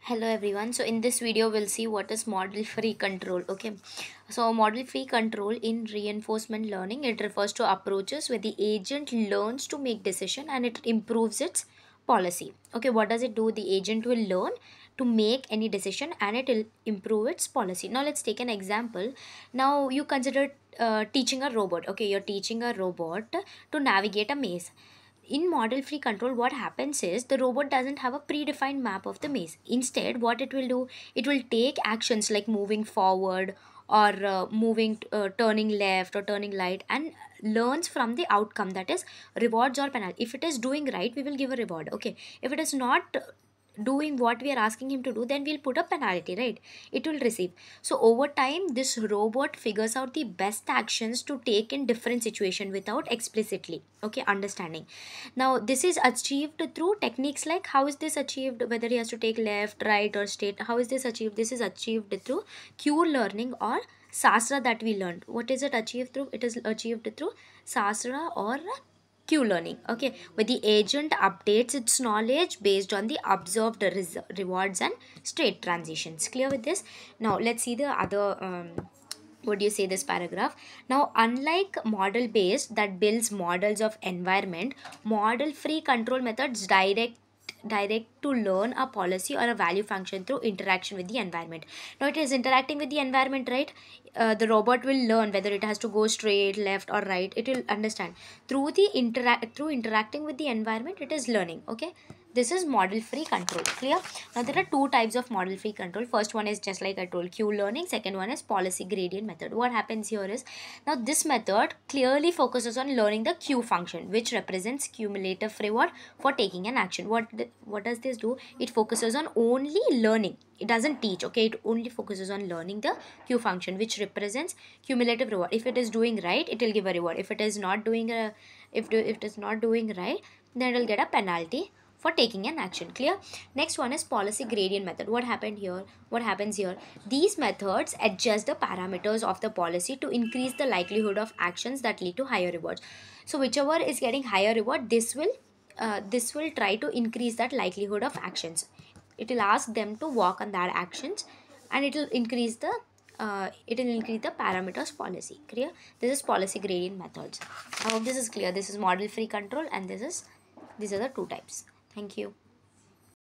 Hello everyone. So in this video we'll see what is model free control. Okay. So model free control in reinforcement learning, it refers to approaches where the agent learns to make decision and it improves its policy. Okay, what does it do? The agent will learn to make any decision and it will improve its policy. Now let's take an example. Now you consider teaching a robot. Okay, you're teaching a robot to navigate a maze. In model free control, what happens is the robot doesn't have a predefined map of the maze. Instead, what it will do, it will take actions like moving forward or turning left or turning right, and learns from the outcome, that is rewards or penalty. If it is doing right, we will give a reward. Okay, if it is not doing what we are asking him to do, then we'll put a penalty, right? It will receive. So over time this robot figures out the best actions to take in different situation without explicitly, okay, understanding. Now this is achieved through techniques like, how is this achieved, whether he has to take left, right or straight, how is this achieved? This is achieved through Q learning or Sastra that we learned. What is it achieved through? It is achieved through Sastra or Q learning. Okay, where the agent updates its knowledge based on the observed rewards and state transitions. Clear with this? Now let's see the other what do you say, this paragraph. Now unlike model based that builds models of environment, model free control methods direct to learn a policy or a value function through interaction with the environment. Now it is interacting with the environment, right? The robot will learn whether it has to go straight, left or right. It will understand through the through interacting with the environment. It is learning. Okay, this is model free control. Clear? Now there are two types of model free control. First one is just like I told, Q learning. Second one is policy gradient method. What happens here is, now this method clearly focuses on learning the Q function, which represents cumulative reward for taking an action. What does this do? It focuses on only learning. It doesn't teach. Okay, it only focuses on learning the Q function, which represents cumulative reward. If it is doing right, it will give a reward. If it is not doing a if it is not doing right, then it will get a penalty for taking an action. Clear? Next one is policy gradient method. What happens here? These methods adjust the parameters of the policy to increase the likelihood of actions that lead to higher rewards. So whichever is getting higher reward, this will try to increase that likelihood of actions. It will ask them to walk on that actions, and it will increase the parameters policy. Clear? This is policy gradient methods. I hope this is clear. This is model free control, and these are the two types. Thank you.